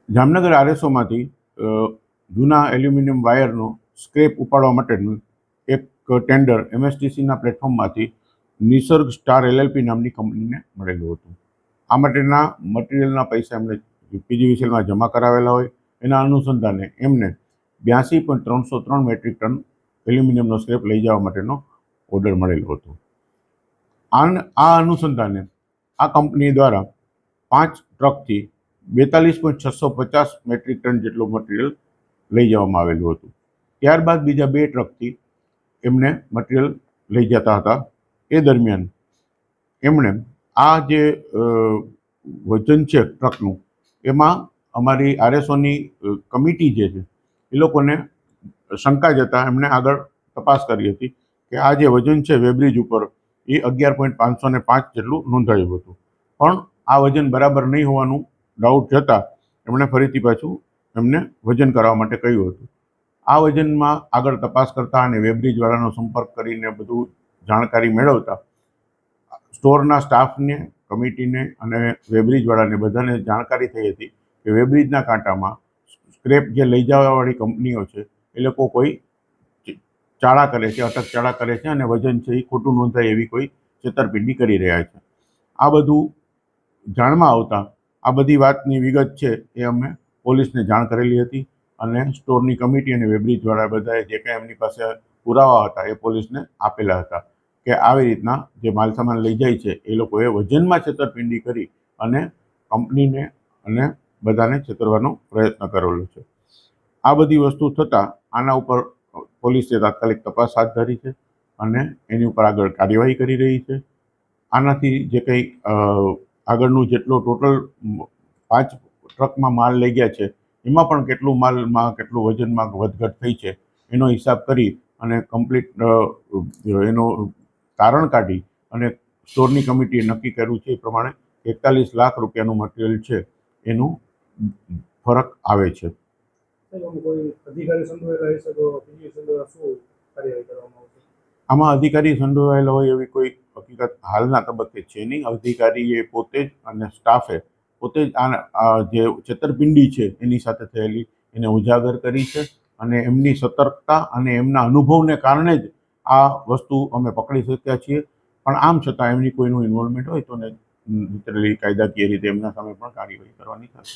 જામનગર આરએસઓમાંથી જૂના એલ્યુમિનિયમ વાયરનો સ્ક્રેપ ઉપાડવા માટેનું એક ટેન્ડર એમએસટીસીના પ્લેટફોર્મમાંથી નિસર્ગ સ્ટાર એલએલપી નામની કંપનીને મળેલું હતું. આ માટેના મટીરિયલના પૈસા એમણે પીજીવીસીએલમાં જમા કરાવેલા હોય એના અનુસંધાને એમને 82.303 મેટ્રિક ટન એલ્યુમિનિયમનો સ્ક્રેપ લઈ જવા માટેનો ઓર્ડર મળેલો હતો. આ અનુસંધાને આ કંપની દ્વારા 5 ટ્રકથી 42.650 મેટ્રિક ટન જેટલું મટીરિયલ લઈ જવામાં આવેલું હતું. ત્યારબાદ બીજા 2 ટ્રકથી એમને મટીરિયલ લઈ જતા હતા. એ દરમિયાન એમણે આ જે વજન છે ટ્રકનું, એમાં અમારી આરએસઓની કમિટી જે છે એ લોકોને શંકા જતાં એમણે આગળ તપાસ કરી હતી કે આ જે વજન છે વેબ્રિજ ઉપર એ 11.505 જેટલું નોંધાયું હતું. પણ આ વજન બરાબર નહીં હોવાનું ડાઉટ જતાં એમણે ફરીથી પાછું એમને વજન કરવા માટે કહ્યું હતું. આ વજનમાં આગળ તપાસ કરતા અને વેબ્રિજવાળાનો સંપર્ક કરીને બધું જાણકારી મેળવતા સ્ટોરના સ્ટાફને, કમિટીને અને વેબ્રિજવાળાને બધાને જાણકારી થઈ હતી કે વેબ્રિજના કાંટામાં સ્ક્રેપ જે લઈ જવાવાળી કંપનીઓ છે એ લોકો કોઈ ચાળા કરે છે, અટક ચાળા કરે છે અને વજન છે એ ખોટું નોંધાય એવી કોઈ છેતરપિંડી કરી રહ્યા છે. આ બધું જાણમાં આવતા આ બધી વાતની વિગત છે એ અમે પોલીસને જાણ કરેલી હતી અને સ્ટોરની કમિટી અને વેબ્રિજવાળા બધાએ જે કાંઈ એમની પાસે પુરાવા હતા એ પોલીસને આપેલા હતા કે આવી રીતના જે માલસામાન લઈ જાય છે એ લોકોએ વજનમાં છેતરપિંડી કરી અને કંપનીને અને બધાને છેતરવાનો પ્રયત્ન કરેલો છે. આ બધી વસ્તુ થતાં આના ઉપર પોલીસે તાત્કાલિક તપાસ હાથ ધરી છે અને એની ઉપર આગળ કાર્યવાહી કરી રહી છે. આનાથી જે કંઈ આગળનું જેટલો ટોટલ 5 ટ્રકમાં માલ લઈ ગયા છે એમાં પણ કેટલું માલમાં કેટલું વજનમાં વધઘટ થઈ છે એનો હિસાબ કરી અને કમ્પ્લીટ એનો તારણ કાઢી અને સ્ટોરની કમિટીએ નક્કી કર્યું છે એ પ્રમાણે 41 લાખ રૂપિયાનું મટીરિયલ છે એનું ફરક આવે છે. આમાં અધિકારી સંડોવાયેલા હોય એવી કોઈ હકીકત હાલના તબક્કે છે નહીં. અધિકારીએ પોતે જ અને સ્ટાફે પોતે જ આ જે છેતરપિંડી છે એની સાથે થયેલી એને ઉજાગર કરી છે અને એમની સતર્કતા અને એમના અનુભવને કારણે જ આ વસ્તુ અમે પકડી શક્યા છીએ. પણ આમ છતાં એમની કોઈનું ઇન્વોલ્વમેન્ટ હોય તો નેચરલી કાયદાકીય રીતે એમના સામે પણ કાર્યવાહી કરવાની થશે.